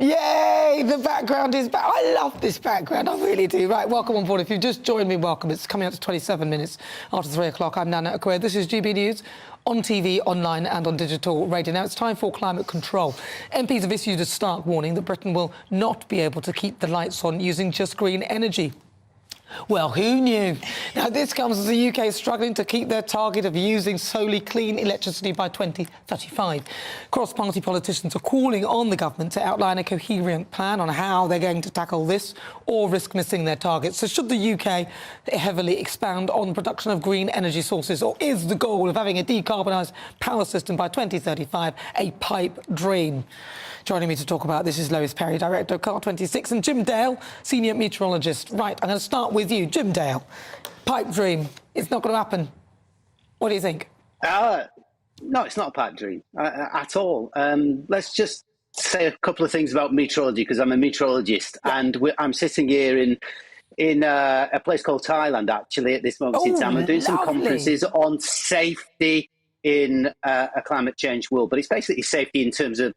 Yay! The background is back. I love this background. I really do. Right, welcome on board. If you've just joined me, welcome. It's coming up to 27 minutes after 3 o'clock. I'm Nana Akua. This is GB News on TV, online and on digital radio. Now, it's time for climate control. MPs have issued a stark warning that Britain will not be able to keep the lights on using just green energy. Well, who knew? Now, this comes as the UK is struggling to keep their target of using solely clean electricity by 2035. Cross-party politicians are calling on the government to outline a coherent plan on how they're going to tackle this or risk missing their targets. So should the UK heavily expand on the production of green energy sources, or is the goal of having a decarbonised power system by 2035 a pipe dream? Joining me to talk about this is Lois, Director of CAR26, and Jim Dale, Senior Meteorologist. Right, I'm going to start with you, Jim Dale. Pipe dream, it's not going to happen. What do you think? No, it's not a pipe dream at all. Let's just say a couple of things about meteorology, because I'm a meteorologist, and I'm sitting here in a place called Thailand, actually, at this moment in time. I'm doing some conferences on safety in a climate change world, but it's basically safety in terms of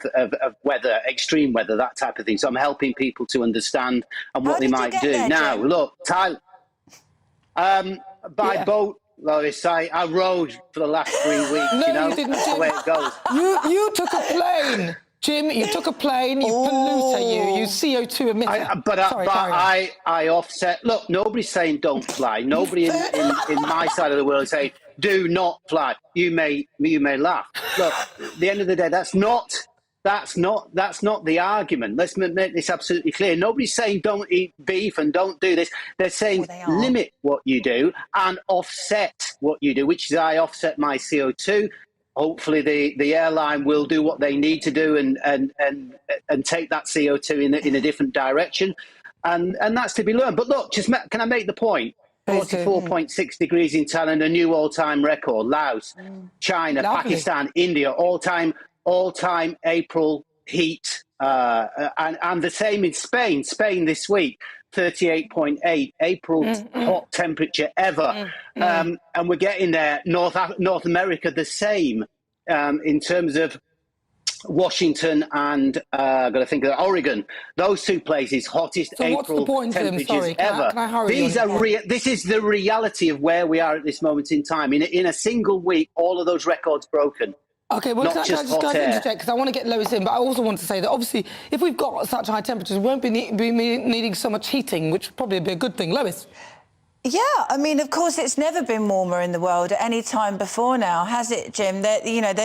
weather, extreme weather, that type of thing. So I'm helping people to understand and what they might do. There, now, Jim? look, by boat, Lois, I rode for the last 3 weeks. No, you know, you didn't, that's the way it goes. You took a plane. Jim, you took a plane, you pollute, you CO2 emitter. I offset. Look, nobody's saying don't fly. Nobody in my side of the world is saying do not fly. You may laugh. Look, at the end of the day, that's not the argument. Let's make this absolutely clear. Nobody's saying don't eat beef and don't do this. They're saying limit what you do and offset what you do, which is I offset my CO2. Hopefully the airline will do what they need to do and take that CO2 in a different direction. And that's to be learned. But look, can I make the point? 44.6 degrees in Thailand, a new all-time record. Laos, China, Pakistan, India, all-time April heat. And the same in Spain. Spain this week, 38.8, April hot temperature ever. And we're getting there. North America, the same in terms of Washington and I've got to think of Oregon. Those two places, hottest April temperatures ever. Can I hurry This is the reality of where we are at this moment in time. In a single week, all of those records broken. OK, well, can I just interject, because I want to get Lois in, but I also want to say that, obviously, if we've got such high temperatures, we won't be needing so much heating, which would probably be a good thing. Lois? Yeah, I mean, of course, it's never been warmer in the world at any time before now, has it, Jim? There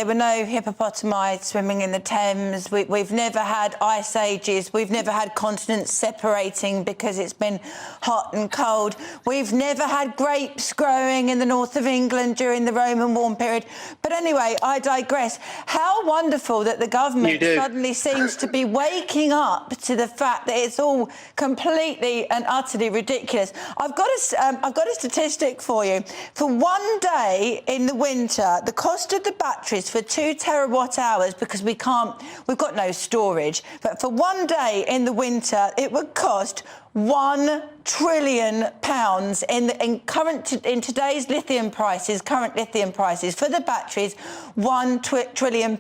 were no hippopotami swimming in the Thames. We've never had ice ages. We've never had continents separating because it's been hot and cold. We've never had grapes growing in the north of England during the Roman warm period. But anyway, I digress. How wonderful that the government suddenly seems to be waking up to the fact that it's all completely and utterly ridiculous. I've got a statistic for you. For 1 day in the winter, the cost of the batteries for 2 terawatt hours, because we've got no storage, but for 1 day in the winter, it would cost £1 trillion in today's lithium prices, current lithium prices for the batteries, £1 trillion.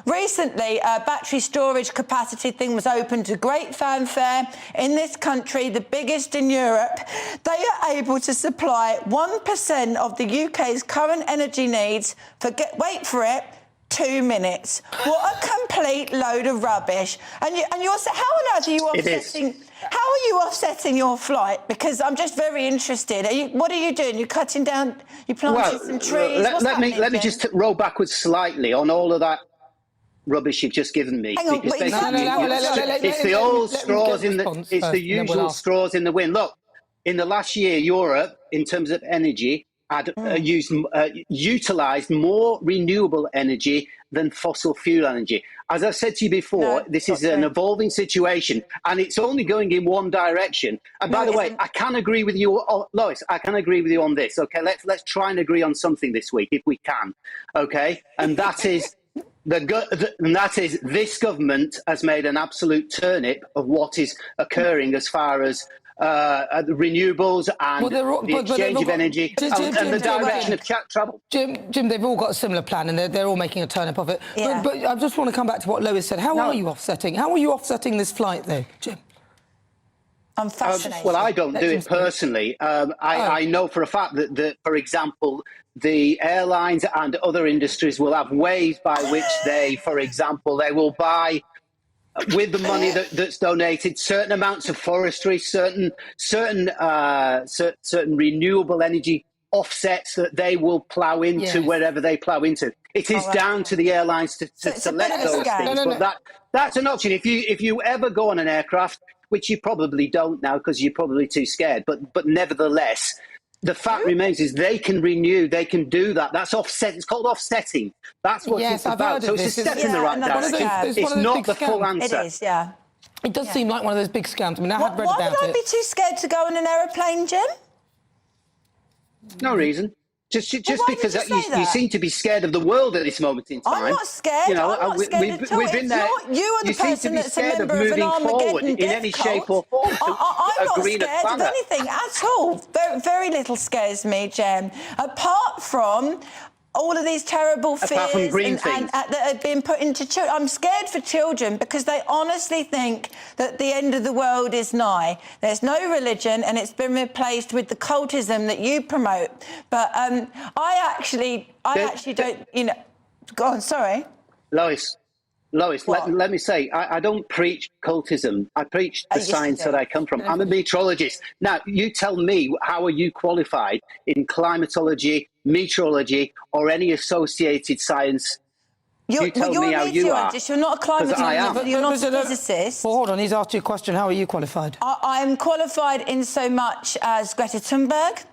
Recently, a battery storage capacity thing was opened to great fanfare in this country, the biggest in Europe. They are able to supply 1% of the UK's current energy needs for, wait for it, 2 minutes. What a complete load of rubbish. And you're saying, how on earth are you offsetting? How are you offsetting your flight? Because I'm just very interested. What are you doing? You're cutting down, you're planting some trees? Let me just roll backwards slightly on all of that rubbish you've just given me. Hang on, it's the old straws in the, it's the usual straws in the wind. Look, in the last year, Europe, in terms of energy, had utilised more renewable energy than fossil fuel energy. As I've said to you before, this is an evolving situation, and it's only going in one direction. And by the way, I can agree with you, Lois. I can agree with you on this. Okay, let's try and agree on something this week if we can. Okay, and that is this government has made an absolute turnip of what is occurring as far as the renewables and Well, they're all- the but they've exchange all of got- energy Jim, and the Jim, direction of travel. Jim, they've all got a similar plan, and they're all making a turnip of it. Yeah. But I just want to come back to what Lois said. How are you offsetting? How are you offsetting this flight, though, Jim? I'm fascinated. Well, I don't do it personally. I know for a fact that, for example, the airlines and other industries will have ways by which they, for example, they will buy with the money that's donated certain amounts of forestry, certain renewable energy offsets that they will plough into wherever they plough into. It is down to the airlines to select those things. But that's an option. If you ever go on an aircraft, which you probably don't now because you're probably too scared, but nevertheless, the fact remains is they can renew, they can do that. That's offset. It's called offsetting. That's what it's about. So it's a step in the right direction. It's not the full answer. It is, yeah. It does seem like one of those big scams. I mean, I had read about it. Why would I be too scared to go on an aeroplane, Jim? No reason. Just why because would you say you that? seem to be scared of the world at this moment in time. I'm not scared. You know, I'm not scared at all. we've been there. You are the person that's a member of an Armageddon in any death shape cult. or form to I'm a not greener scared of planet. anything at all. Very, very little scares me, Jem. Apart from all of these terrible fears that have been put into children. I'm scared for children because they honestly think that the end of the world is nigh. There's no religion and it's been replaced with the cultism that you promote. But I actually don't, you know... Go on, sorry. Lois, let me say, I don't preach cultism. I preach the science that I come from. I'm a meteorologist. Now, you tell me, how are you qualified in climatology, meteorology, or any associated science? You tell me how you are. You're not a climatologist, you're not a physicist. Well, hold on, he's asked you a question. How are you qualified? I'm qualified in so much as Greta Thunberg,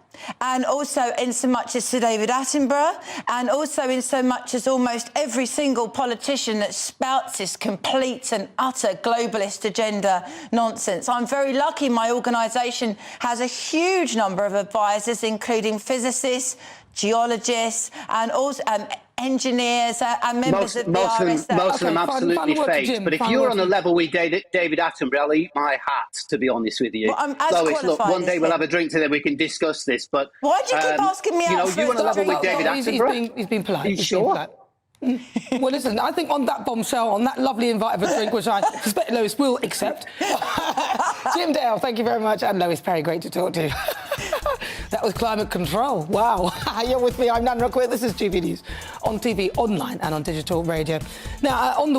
and also in so much as Sir David Attenborough, and also in so much as almost every single politician that spouts this complete and utter globalist agenda nonsense. I'm very lucky my organisation has a huge number of advisors, including physicists, geologists, and also engineers and members of the RSA. Most of them absolutely fake. But if you're on a level with David Attenborough, I'll eat my hat, to be honest with you. Well, Lois, look, one day we'll have a drink together, we can discuss this. But why do you keep asking me out for you on a level with David Attenborough? He's been polite. Are you sure? Well, listen, I think on that bombshell, on that lovely invite of a drink, which I suspect Lois will accept. Jim Dale, thank you very much. And Lois Perry, great to talk to you. That was climate control. Wow. You're with me. I'm Nan Rockwood. This is GB News on TV, online and on digital radio. Now, on the